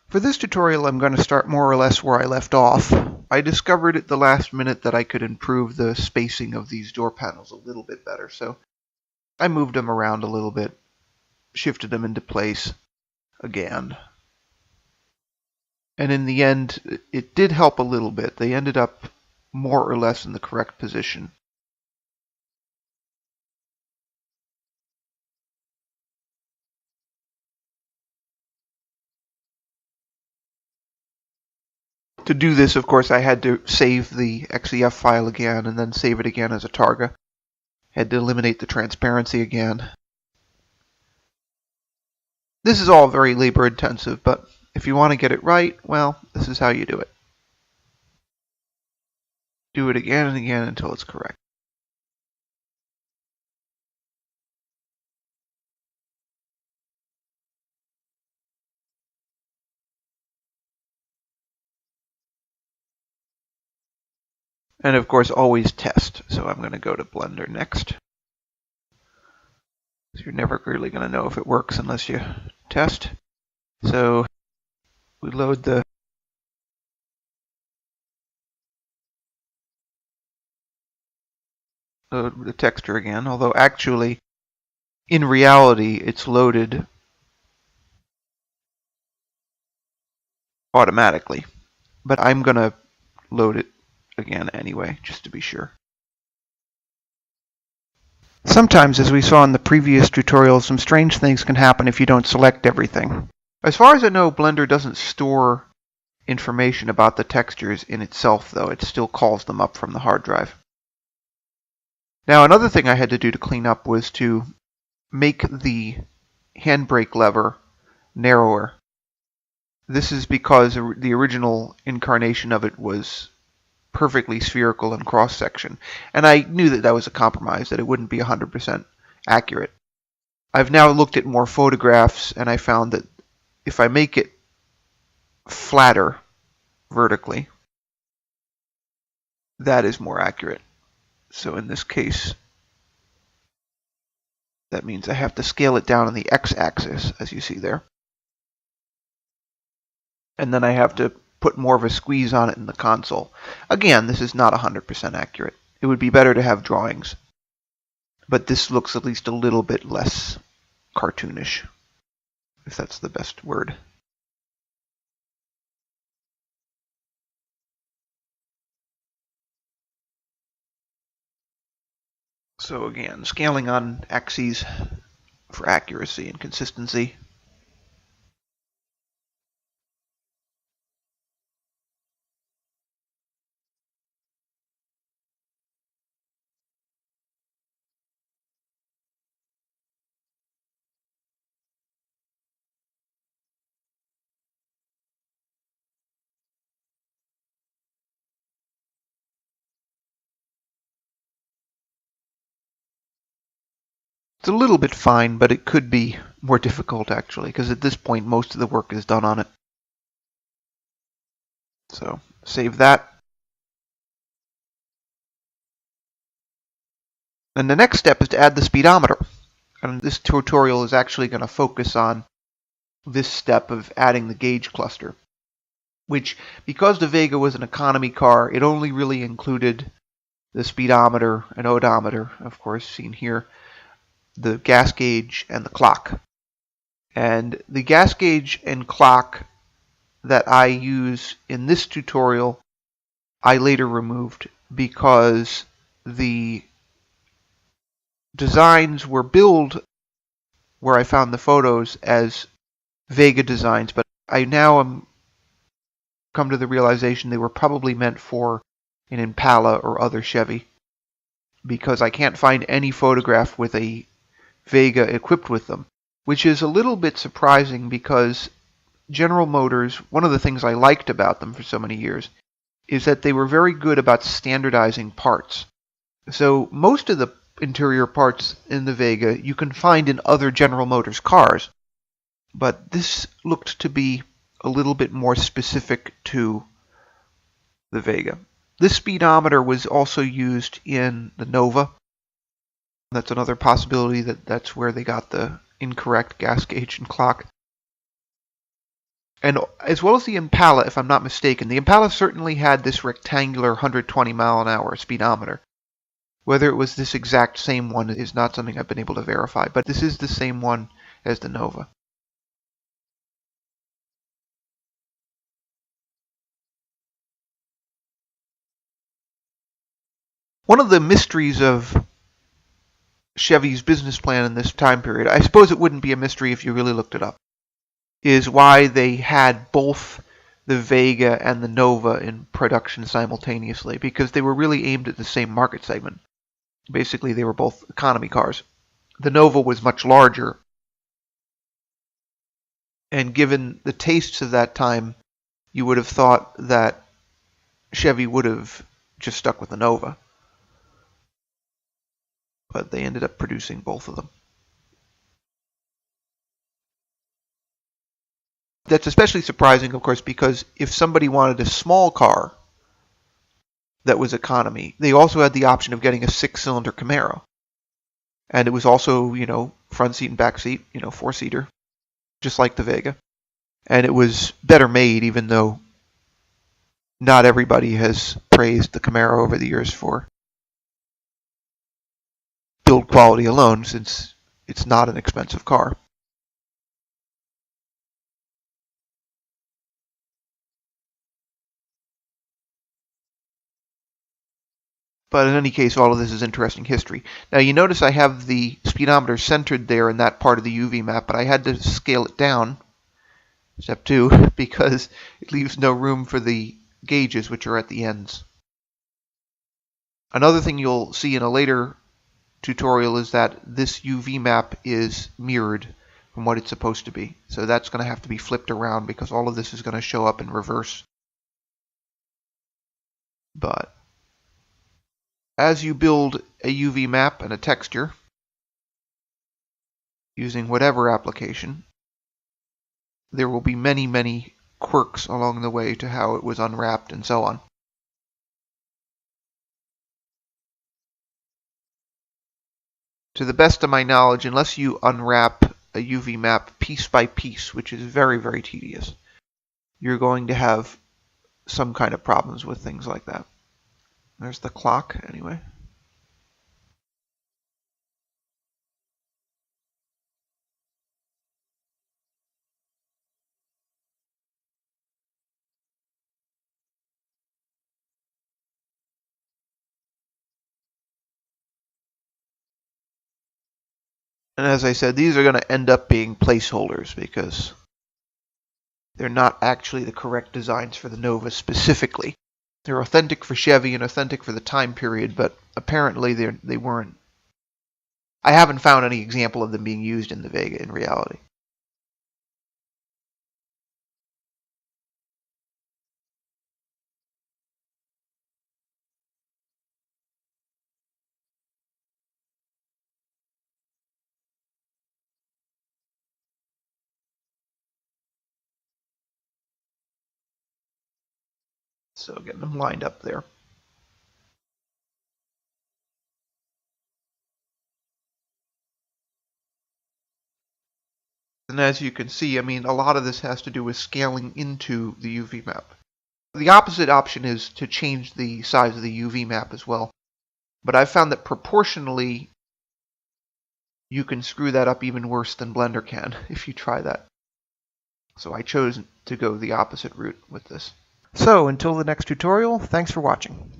For this tutorial, I'm going to start more or less where I left off. I discovered at the last minute that I could improve the spacing of these door panels a little bit better, so I moved them around a little bit, shifted them into place again. And in the end, it did help a little bit. They ended up more or less in the correct position. To do this, of course, I had to save the XEF file again and then save it again as a targa. Had to eliminate the transparency again. This is all very labor intensive, but if you want to get it right, well, this is how you do it. Do it again and again until it's correct. And of course, always test. So I'm going to go to Blender next. So you're never really going to know if it works unless you test. So we load the texture again, although actually, in reality, it's loaded automatically. But I'm going to load it again anyway, just to be sure. Sometimes, as we saw in the previous tutorial, some strange things can happen if you don't select everything. As far as I know, Blender doesn't store information about the textures in itself, though. It still calls them up from the hard drive. Now, another thing I had to do to clean up was to make the handbrake lever narrower. This is because the original incarnation of it was perfectly spherical in cross-section, and I knew that that was a compromise, that it wouldn't be 100% accurate. I've now looked at more photographs, and I found that if I make it flatter vertically, that is more accurate. So in this case, that means I have to scale it down on the x-axis, as you see there. And then I have to put more of a squeeze on it in the console. Again, this is not 100% accurate. It would be better to have drawings. But this looks at least a little bit less cartoonish, if that's the best word. So again, scaling on axes for accuracy and consistency. It's a little bit fine, but it could be more difficult actually, because at this point most of the work is done on it. So save that. And the next step is to add the speedometer. And this tutorial is actually going to focus on this step of adding the gauge cluster, which, because the Vega was an economy car, it only really included the speedometer and odometer, of course, seen here, the gas gauge, and the clock. And the gas gauge and clock that I use in this tutorial, I later removed because the designs were billed where I found the photos as Vega designs, but I now am come to the realization they were probably meant for an Impala or other Chevy, because I can't find any photograph with a Vega equipped with them, which is a little bit surprising because General Motors, one of the things I liked about them for so many years, is that they were very good about standardizing parts. So most of the interior parts in the Vega you can find in other General Motors cars, but this looked to be a little bit more specific to the Vega. This speedometer was also used in the Nova. That's another possibility that that's where they got the incorrect gas gauge and clock. And as well as the Impala, if I'm not mistaken, the Impala certainly had this rectangular 120 mile an hour speedometer. Whether it was this exact same one is not something I've been able to verify, but this is the same one as the Nova. One of the mysteries of Chevy's business plan in this time period, I suppose it wouldn't be a mystery if you really looked it up, is why they had both the Vega and the Nova in production simultaneously, because they were really aimed at the same market segment. Basically, they were both economy cars. The Nova was much larger, and given the tastes of that time, you would have thought that Chevy would have just stuck with the Nova. But they ended up producing both of them. That's especially surprising, of course, because if somebody wanted a small car that was economy, they also had the option of getting a six-cylinder Camaro. And it was also, front seat and back seat, four-seater, just like the Vega. And it was better made, even though not everybody has praised the Camaro over the years for build quality alone, since it's not an expensive car. But in any case, all of this is interesting history. Now you notice I have the speedometer centered there in that part of the UV map, but I had to scale it down, step 2, because it leaves no room for the gauges, which are at the ends. Another thing you'll see in a later tutorial is that this UV map is mirrored from what it's supposed to be. So that's going to have to be flipped around because all of this is going to show up in reverse. But as you build a UV map and a texture using whatever application, there will be many, many quirks along the way to how it was unwrapped and so on. To the best of my knowledge, unless you unwrap a UV map piece by piece, which is very, very tedious, you're going to have some kind of problems with things like that. There's the clock, anyway. And as I said, these are going to end up being placeholders because they're not actually the correct designs for the Nova specifically. They're authentic for Chevy and authentic for the time period, but apparently they weren't. I haven't found any example of them being used in the Vega in reality. So getting them lined up there. And as you can see, I mean, a lot of this has to do with scaling into the UV map. The opposite option is to change the size of the UV map as well. But I've found that proportionally, you can screw that up even worse than Blender can if you try that. So I chose to go the opposite route with this. So until the next tutorial, thanks for watching.